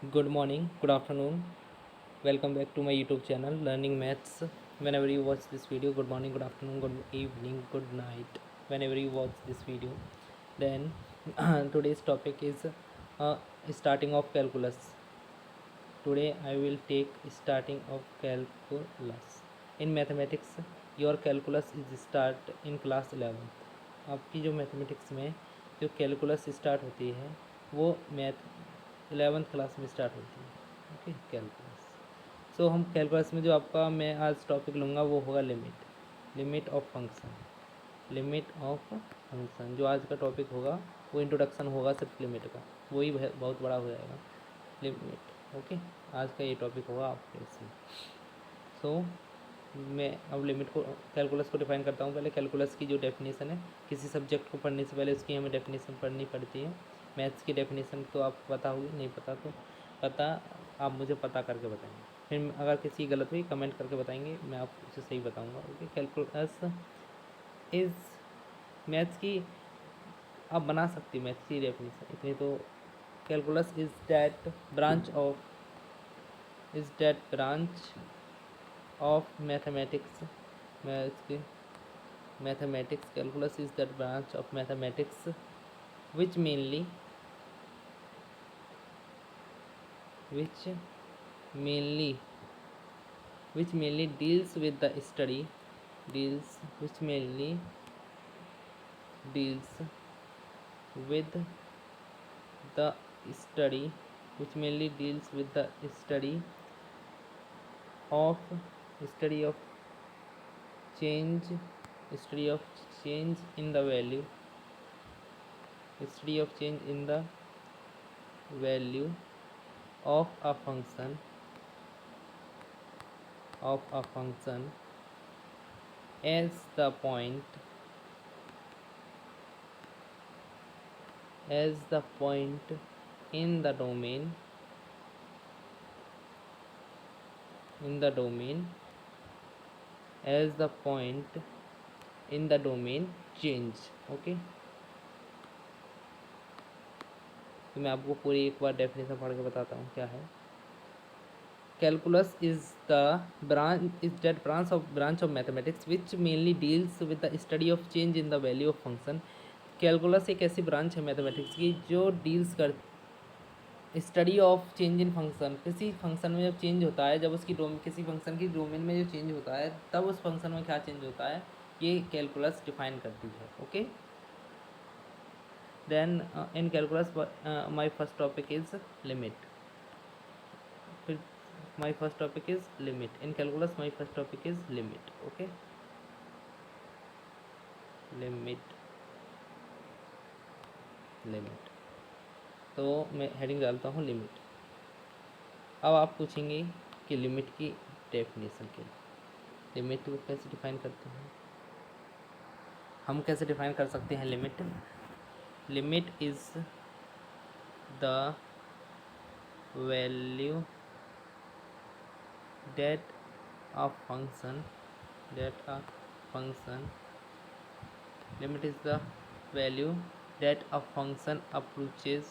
Good morning, good afternoon. Welcome back to my YouTube channel, Learning Maths. Whenever you watch this video, good morning, good afternoon, good evening, good night. Whenever you watch this video, then today's topic is uh, starting of calculus. Today I will take starting of calculus. In mathematics, your calculus is start in class 11th. आपकी जो mathematics में जो calculus start होती है वो math 11th class में start होती है। Okay, calculus. सो हम कैलकुलस में जो आपका मैं आज टॉपिक लूँगा वो होगा limit of function. Limit of function जो आज का टॉपिक होगा वो इंट्रोडक्शन होगा सिर्फ लिमिट का, वही बहुत बड़ा हो जाएगा लिमिट। ओके, आज का ये टॉपिक होगा आपके इसमें। सो मैं अब लिमिट को कैलकुलस को डिफाइन करता हूँ। पहले कैलकुलस की जो डेफिनेशन है, किसी सब्जेक्ट को पढ़ने से पहले उसकी हमें डेफिनेशन पढ़नी पड़ती है। मैथ्स की डेफिनेशन तो आपको पता होगी, नहीं पता तो पता आप मुझे पता करके बताएंगे। फिर अगर किसी गलत हुई कमेंट करके बताएंगे, मैं आपको उसे सही बताऊँगा। ओके, कैलकुलस इज़ मैथ्स की आप बना सकती मैथ्स की डेफिनेशन इतनी तो। Calculus is that branch of mathematics. Calculus is that branch of mathematics which mainly which mainly which mainly deals with the study deals which mainly deals with the study which mainly deals with the of study of change study of change in the value study of change in the value of a function as the point in the domain as the point in the domain change। Okay, तो मैं आपको पूरी एक बार definition पढ़ के बताता हूँ क्या है। Calculus is that branch of mathematics which mainly deals with the study of change in the value of function. Calculus एक ऐसी ब्रांच है मैथमेटिक्स की जो डील्स कर study of change in function. किसी फंक्शन में जब चेंज होता है, जब उसकी किसी फंक्शन की डोमेन में जो चेंज होता है, तब उस फंक्शन में क्या चेंज होता है, ये कैलकुलस डिफाइन करती है। Okay, then in calculus my first topic is limit. फिर my first topic is limit in calculus. My first topic is limit. Okay, limit limit तो मैं हेडिंग डालता हूँ लिमिट। अब आप पूछेंगे कि लिमिट की डेफिनेशन क्या है, लिमिट को कैसे डिफाइन करते हैं, हम कैसे डिफाइन कर सकते हैं limit. Limit is the value that a function limit is the value that a function approaches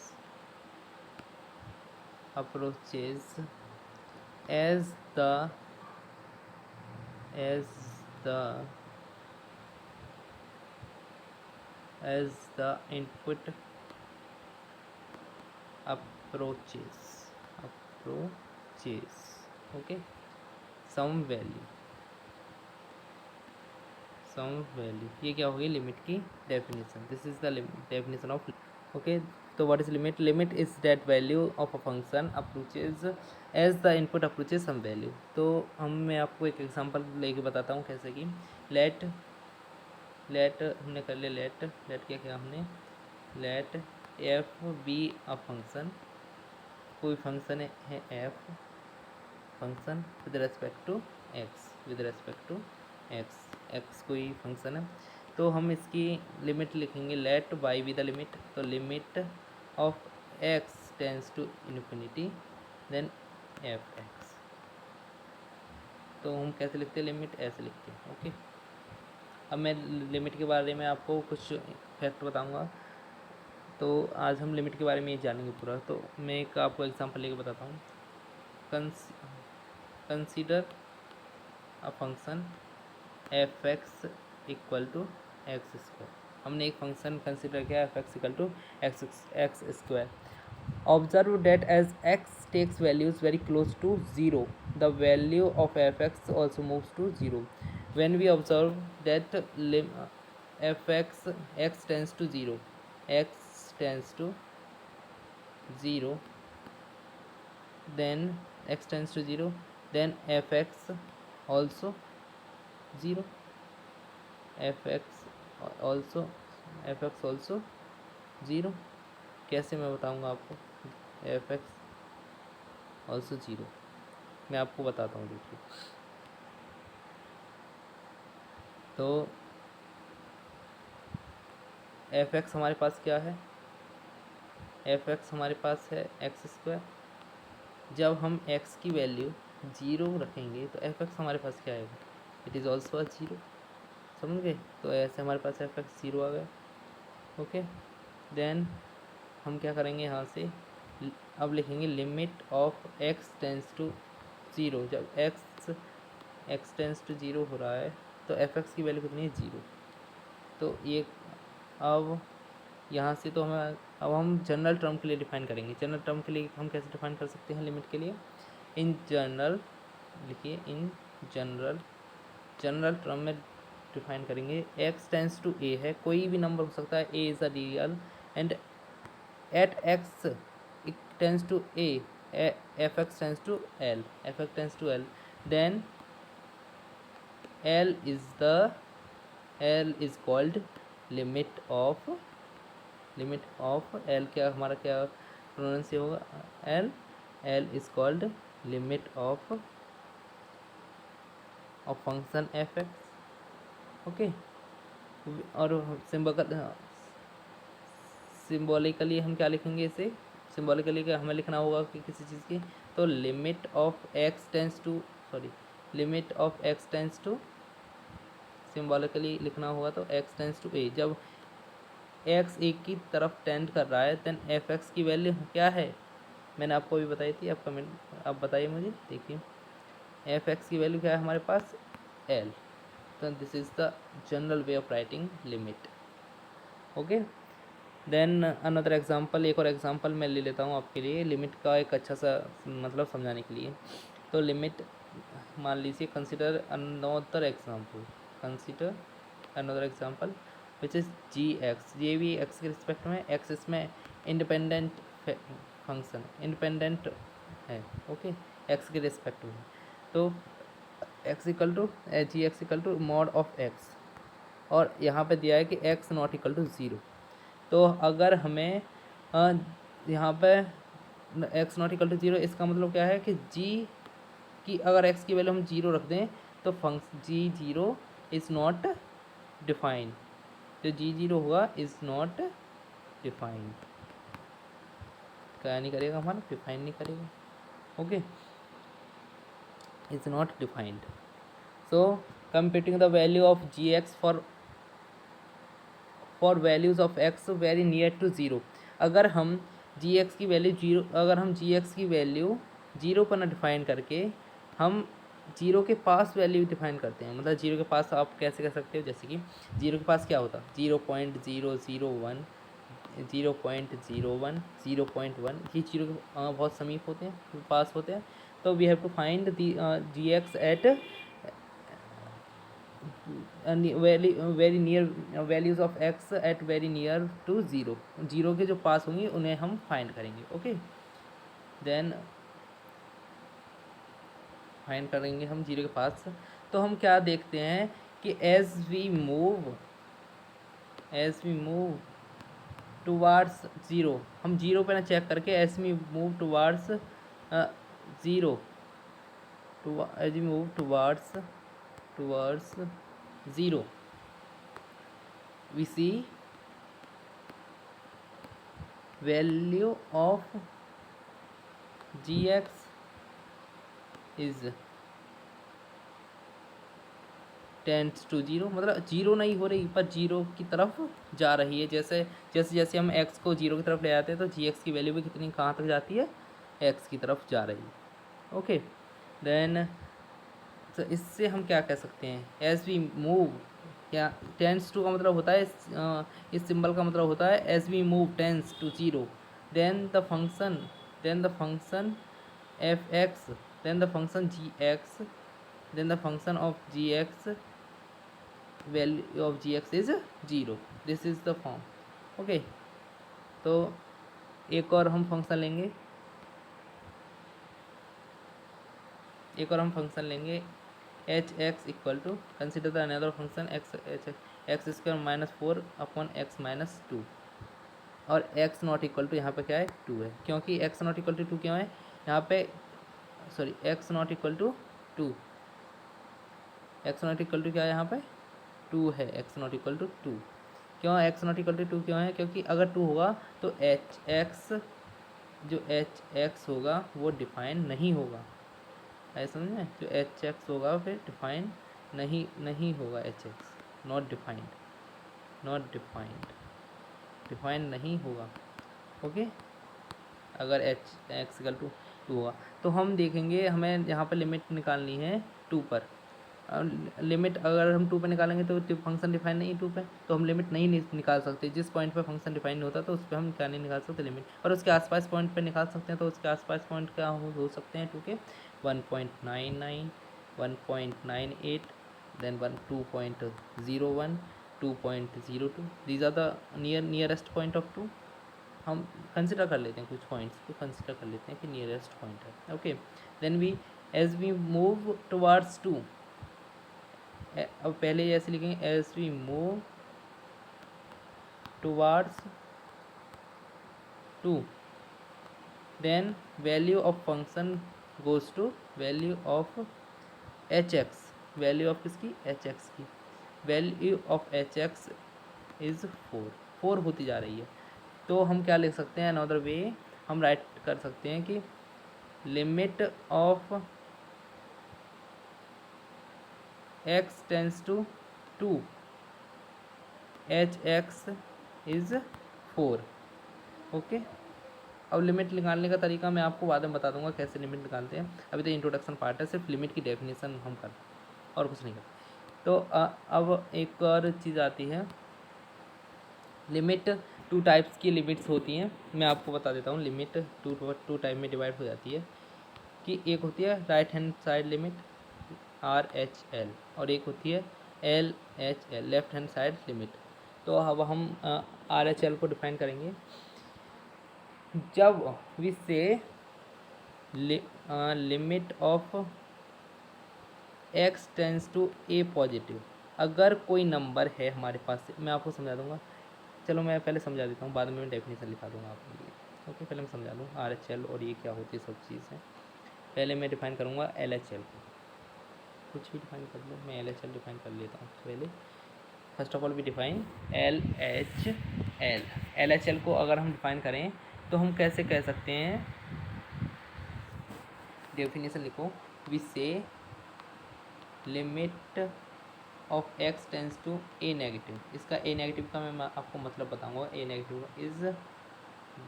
as the as the input approaches okay some value ये क्या होगी लिमिट की definition. This is the definition of okay. तो what is limit? Limit is that value of a function approaches as the input approaches some value. तो मैं आपको एक example लेके बताता हूँ कैसे कि लेट हमने कर लिया लेट क्या किया हमने, let f be a function. कोई फंक्शन है f, function with respect to x कोई फंक्शन है। तो हम इसकी लिमिट लिखेंगे let y be the limit. तो limit of x tends to infinity then f x. तो हम कैसे लिखते हैं लिमिट, ऐसे लिखते हैं। ओके, अब मैं लिमिट के बारे में आपको कुछ फैक्ट बताऊंगा। तो आज हम लिमिट के बारे में ये जानेंगे पूरा। तो मैं एक आपको एग्जांपल लेके बताता हूँ। Consider a function f x equal to x square. हमने एक फंक्शन कंसिडर किया f x equal to x square. Observe that as x takes values very close to zero the value of f x also moves to zero. when we observe that fx x tends to 0, x tends to 0, then x tends to 0, then fx also 0, fx also fx also 0। कैसे मैं बताऊंगा आपको fx also 0? मैं आपको बताता हूँ, देखिए। तो एफ एक्स हमारे पास क्या है, एफ एक्स हमारे पास है एक्स स्क्वायर। जब हम एक्स की वैल्यू जीरो रखेंगे तो एफ एक्स हमारे पास क्या आएगा, it is also a zero. समझ गए? तो ऐसे हमारे पास एफ एक्स जीरो आ गया। ओके, देन हम क्या करेंगे, यहाँ से अब लिखेंगे limit of x tends to zero. जब एक्स टेंस टू ज़ीरो हो रहा है तो एफ एक्स की वैल्यू कितनी है, ज़ीरो। तो ये अब यहाँ से तो हमें अब हम जनरल टर्म के लिए डिफाइन करेंगे। जनरल टर्म के लिए हम कैसे डिफाइन कर सकते हैं लिमिट के लिए, इन जनरल लिखिए, इन जनरल टर्म में डिफाइन करेंगे। एक्स टेंस टू ए है, कोई भी नंबर हो सकता है, a is a real and at x it tends to a, f x tends to l, f x tends to l, then l is called limit of l. क्या हमारा क्या pronounce होगा, l is called limit of function f x. Okay, और symbolically हम क्या लिखेंगे इसे, symbolically क्या हमें लिखना होगा कि किसी चीज़ की, तो limit of x tends to symbolically लिखना होगा तो एक्स टेंस टू ए। जब एक्स एक की तरफ टेंड कर रहा है देन एफ एक्स की वैल्यू क्या है, मैंने आपको अभी बताई थी। आप कमेंट आप बताइए मुझे, देखिए एफ एक्स की वैल्यू क्या है हमारे पास, एल। तो this is the general way of writing limit. Okay, then another example, एक और एग्जांपल मैं ले लेता हूँ आपके लिए लिमिट का एक अच्छा सा मतलब समझाने के लिए। तो लिमिट मान लीजिए, consider another example which is g x. ये भी एक्स के रिस्पेक्ट में, एक्स इसमें इंडिपेंडेंट फंक्शन इंडिपेंडेंट है। ओके, एक्स के रिस्पेक्ट में। तो x equal to g x equal to mod of x, और यहाँ पे दिया है कि x not equal to zero. तो अगर हमें यहाँ पे x not equal to zero, इसका मतलब क्या है कि जी की अगर एक्स की वैल्यू हम जीरो रख दें तो function g zero is not defined. जो जी जीरो होगा इज़ नॉट डिफाइंड, क्या नहीं करेगा हमारा, डिफाइन नहीं करेगा। Okay, is not defined. So computing the value of g x for values of x very near to zero. अगर हम जी एक्स की वैल्यू जीरो पर ना डिफाइन करके हम जीरो के पास वैल्यू डिफाइन करते हैं, मतलब जीरो के पास आप कैसे कर सकते हो, जैसे कि जीरो के पास क्या होता है, 0.001, 0.01, 0.1, ये जीरो के बहुत समीप होते हैं, पास होते हैं। तो we have to find the g x at very near values of x at very near to zero. Zero के जो पास होंगे उन्हें हम फाइंड करेंगे। ओके, देन फाइंड करेंगे हम जीरो के पास। तो हम क्या देखते हैं कि as we move towards zero, हम जीरो पे ना चेक करके as we move towards zero, as we move towards zero, we see value of gx is tends to zero, मतलब जीरो नहीं हो रही पर जीरो की तरफ जा रही है। जैसे जैसे जैसे हम एक्स को जीरो की तरफ ले आते हैं तो जी एक्स की वैल्यू भी कितनी कहाँ तक जाती है, एक्स की तरफ जा रही है। ओके, देन तो इससे हम क्या कह सकते हैं, एज वी मूव, क्या टेंस टू का मतलब होता है इस सिंबल का मतलब होता है as we move tends to zero, then the function then the function f x then the function g x then the function of g x value of g x is zero, this is the form. Okay, तो एक और हम function लेंगे, एक और हम function लेंगे h x equal to, consider the another function x h x square minus four upon x minus two, और एक्स नॉट इक्वल टू यहाँ पे क्या है, टू है, क्योंकि x not equal to two क्यों है यहाँ पे, sorry x not equal to two, x not equal to क्या है यहाँ पे, टू है, x not equal to two. क्यों x not equal to two क्यों है, क्योंकि अगर टू होगा तो एच एक्स, जो एच एक्स होगा वो डिफाइन नहीं होगा, ऐसा समझ में, जो एच एक्स होगा फिर डिफाइन नहीं होगा, h x not defined, not defined, define नहीं होगा। ओके, अगर h x equal to two होगा तो हम देखेंगे, हमें यहाँ पर लिमिट निकालनी है टू पर। लिमिट अगर हम टू पे निकालेंगे तो फंक्शन डिफाइन नहीं टू पे, तो हम लिमिट नहीं निकाल सकते। जिस पॉइंट पे फंक्शन डिफाइन नहीं होता तो उस पर हम क्या नहीं निकाल सकते लिमिट, और उसके आसपास पॉइंट पे निकाल सकते हैं। तो उसके आसपास पॉइंट क्या हो सकते हैं टू के, 1.99, 1.98, then 2.01, 2.02, these are the nearest point of two. हम कंसिडर कर लेते हैं कुछ पॉइंट्स को, कंसिडर कर लेते हैं कि नियरेस्ट पॉइंट है। Okay, then we as we move towards two, अब पहले ऐसे लिखेंगे as we move towards two, then value of function goes to value of h x, value of किसकी, एच एक्स की, value of h x is four, four होती जा रही है। तो हम क्या लिख सकते हैं, अनदर वे हम राइट कर सकते हैं कि limit of x tends to two h x is four. Okay, अब लिमिट निकालने का तरीका मैं आपको बाद में बता दूंगा कैसे लिमिट निकालते हैं, अभी तो इंट्रोडक्शन पार्ट है, सिर्फ लिमिट की डेफिनेशन हम कर और कुछ नहीं करते। तो अब एक और चीज़ आती है, लिमिट टू टाइप्स की लिमिट्स होती हैं, मैं आपको बता देता हूँ। लिमिट टू टाइप में डिवाइड हो जाती है, कि एक होती है right hand side limit R H L, और एक होती है L H L, left hand side limit. तो अब हम आर एच एल को डिफाइन करेंगे। जब we say limit of x tends to a positive, अगर कोई नंबर है हमारे पास, मैं आपको समझा दूंगा, चलो मैं पहले समझा देता हूँ, बाद में मैं डेफिनेशन लिखा दूंगा आपके लिए। ओके, पहले मैं समझा दूँ आर एच एल और ये क्या होती है सब चीज़ें। पहले मैं डिफाइन करूँगा एल एच एल को, कुछ भी डिफाइन कर लो, मैं एल एच एल डिफाइन कर लेता हूँ पहले। First of all we define L H L, L H L को अगर हम डिफाइन करें तो हम कैसे कह सकते हैं, डेफिनेशन लिखो, we say limit of x tends to a negative, इसका ए नेगेटिव का मैं आपको मतलब बताऊंगा। A negative is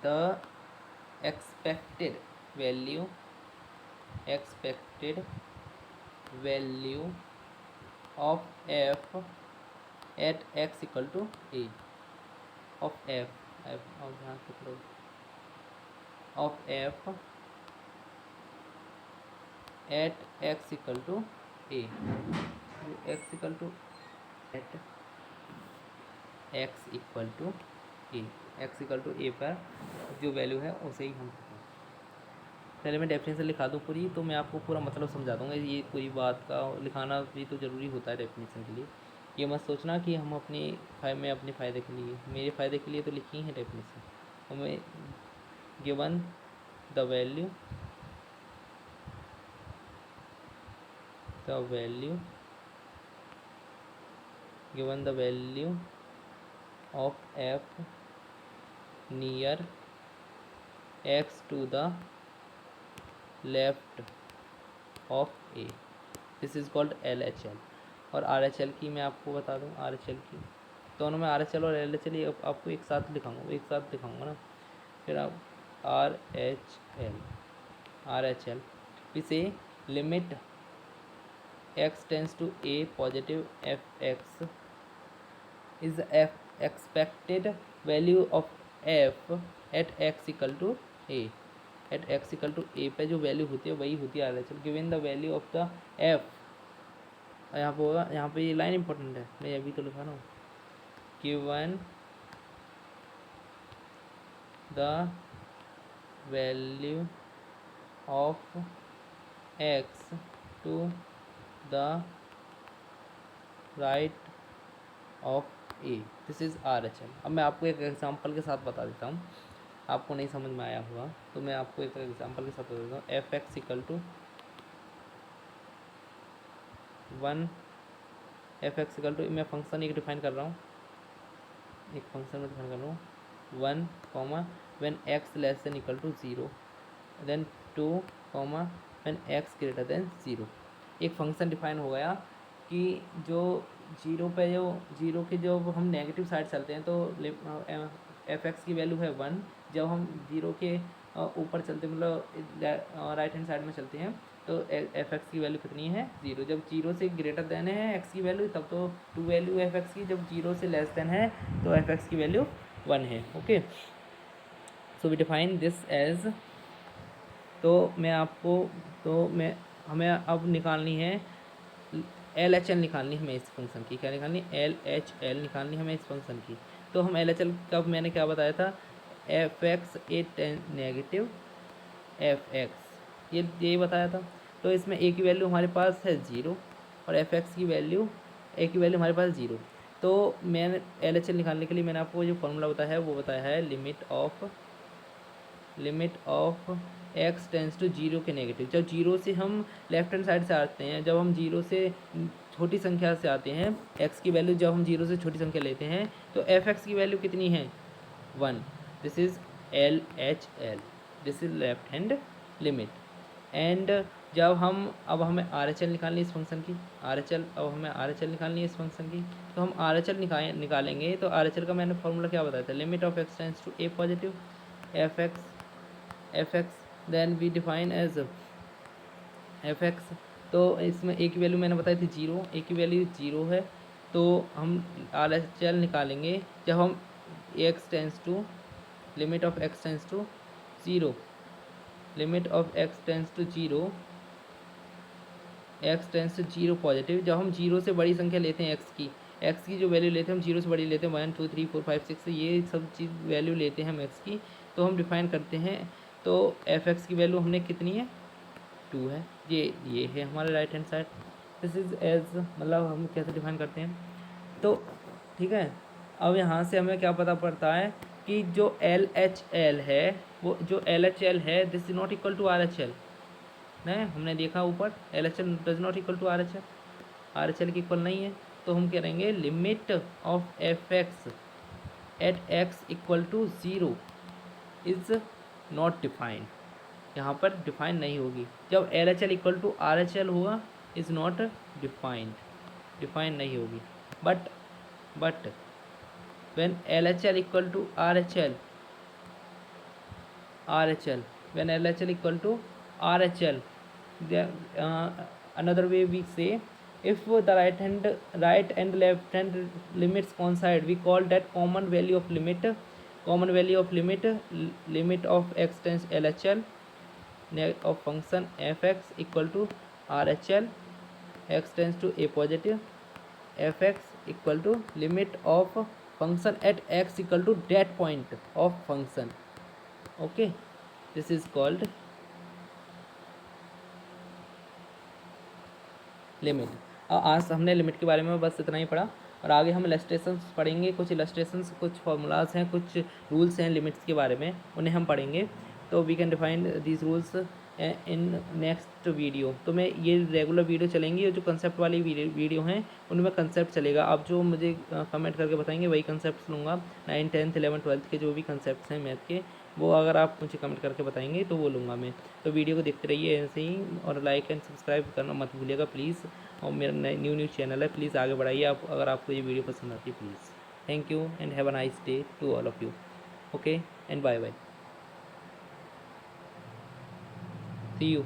the expected value, expected value of f at x equal to a, of f f और यहाँ से of f at x equal to a, x equal to at x equal to a, x equal to a पर जो value है उसे ही हम, पहले मैं डेफिनेशन लिखा दूँ पूरी, तो मैं आपको पूरा मतलब समझा दूँगा। ये कोई बात का लिखाना भी तो ज़रूरी होता है डेफिनेशन के लिए, ये मत सोचना कि हम मैं अपने फ़ायदे के लिए, मेरे फ़ायदे के लिए तो लिखी है डेफिनेशन। हमें given the value given the value of f near x to the left of a, this is called LHL। और RHL की मैं आपको बता दूँ, RHL की दोनों में RHL और LHL ये आपको एक साथ दिखाऊंगा ना। फिर आप RHL we say limit x tends to a positive fx is the expected value of f at x equal to a। At x equal to a पे जो वैल्यू होती है वही होती है RHL। Given the value of the f, यहाँ पे होगा, यहाँ पे ये लाइन इंपॉर्टेंट है, मैं अभी तो लिखा रहा हूँ। Given the value of x to the right of a, this is RHL। अब मैं आपको एक एग्जांपल के साथ बता देता हूँ, आपको नहीं समझ में आया होगा तो मैं आपको एक एग्जांपल के साथ बता देता हूँ। F x equal to 1, f x equal to, मैं फंक्शन एक डिफाइन कर रहा हूँ, एक फंक्शन में डिफाइन कर रहा हूँ 1 comma when x less than equal to 0, then 2 comma when x greater than 0। एक फंक्शन डिफाइन हो गया कि जो जीरो पे जो जीरो के जो हम नेगेटिव साइड चलते हैं तो एफ एक्स की वैल्यू है 1। जब हम जीरो के ऊपर चलते मतलब राइट हैंड साइड में चलते हैं तो एफ एक्स की वैल्यू कितनी है 0। जब जीरो से ग्रेटर देन है एक्स की वैल्यू तब तो 2 वैल्यू एफ एक्स की, जब जीरो से लेस देन है तो एफ एक्स की वैल्यू 1 है। Okay, so we define this as, हमें अब निकालनी है LHL निकालनी है हमें इस फंक्शन की। क्या निकालनी है? LHL निकालनी है हमें इस फंक्शन की। तो हम LHL कब, मैंने क्या बताया था, एफ एक्स ए नेगेटिव एफ एक्स, यही बताया था। तो इसमें ए की वैल्यू हमारे पास है 0 और एफ एक्स की वैल्यू, ए की वैल्यू हमारे पास 0। तो मैंने LHL निकालने के लिए मैंने आपको जो फॉर्मूला बताया है वो बताया है limit of x tends to 0 के नेगेटिव। जब जीरो से हम लेफ्ट हैंड साइड से आते हैं, जब हम जीरो से छोटी संख्या से आते हैं, एक्स की वैल्यू जब हम जीरो से छोटी संख्या लेते हैं तो एफ एक्स की वैल्यू कितनी है 1। This is LHL, this is left hand limit. And जब हम, अब हमें RHL निकालनी है इस फंक्शन की, अब हमें RHL निकालनी है इस फंक्शन की, तो हम RHL निकालेंगे। तो RHL का मैंने फॉर्मूला क्या बताया था, limit of x tends to a positive f x then we define as f x. तो इसमें ए की वैल्यू मैंने बताई थी 0, ए की वैल्यू 0 है। तो हम RHL निकालेंगे जब हम x tends to, limit of x tends to 0, limit of x tends to 0, x tends to 0 positive, जब हम 0 से बड़ी संख्या लेते हैं एक्स की जो वैल्यू लेते हैं हम 0 से बड़ी लेते हैं 1 2 3 4 5 6 ये सब चीज़ वैल्यू लेते हैं हम एक्स की, तो हम डिफाइन करते हैं। तो एफ एक्स की वैल्यू हमने कितनी है 2 है, ये है हमारे right hand side. This is as, मतलब हम कैसे डिफाइन करते हैं। तो ठीक है, अब यहाँ से हमें क्या पता पड़ता है कि जो LHL है, वो जो LHL है this is not equal to RHL। नहीं, हमने देखा ऊपर LHL does not equal to RHL की इक्वल नहीं है। तो हम करेंगे limit of f x at x equal to 0 is not defined, यहाँ पर डिफाइन नहीं होगी। जब LHL इक्वल टू RHL होगा इज़ नॉट डिफाइंड, डिफाइन नहीं होगी। But when LHL equal to RHL, when LHL equal to RHL, another way we say, if the right and left hand limits coincide, we call that common value of limit limit of x tends LHL of function fx equal to RHL, x tends to a positive, fx equal to limit of function at x equal to that point of function. Okay, this is called limit. आज हमने limit के बारे में बस इतना ही पढ़ा और आगे हम इलस्ट्रेशंस पढ़ेंगे। कुछ इलस्ट्रेशंस, कुछ फार्मूलाज हैं, कुछ रूल्स हैं लिमिट्स के बारे में, उन्हें हम पढ़ेंगे। तो we can define these rules in next video. तो मैं ये रेगुलर वीडियो चलेंगी और जो कंसेप्ट वाली वीडियो हैं उनमें कंसेप्ट चलेगा। आप जो मुझे कमेंट करके बताएंगे वही कंसेप्ट लूँगा। 9th 10th 11th 12th के जो भी कंसेप्ट हैं मैथ के, वो अगर आप मुझे कमेंट करके बताएंगे तो वो लूँगा मैं। तो वीडियो को देखते रहिए ऐसे ही, और लाइक एंड सब्सक्राइब करना मत भूलिएगा प्लीज़। और मेरा न्यू न्यू चैनल है, प्लीज़ आगे बढ़ाइए आप, अगर आपको ये वीडियो पसंद आती है please. Thank you and have a nice day to all of you. Okay and bye bye, see you.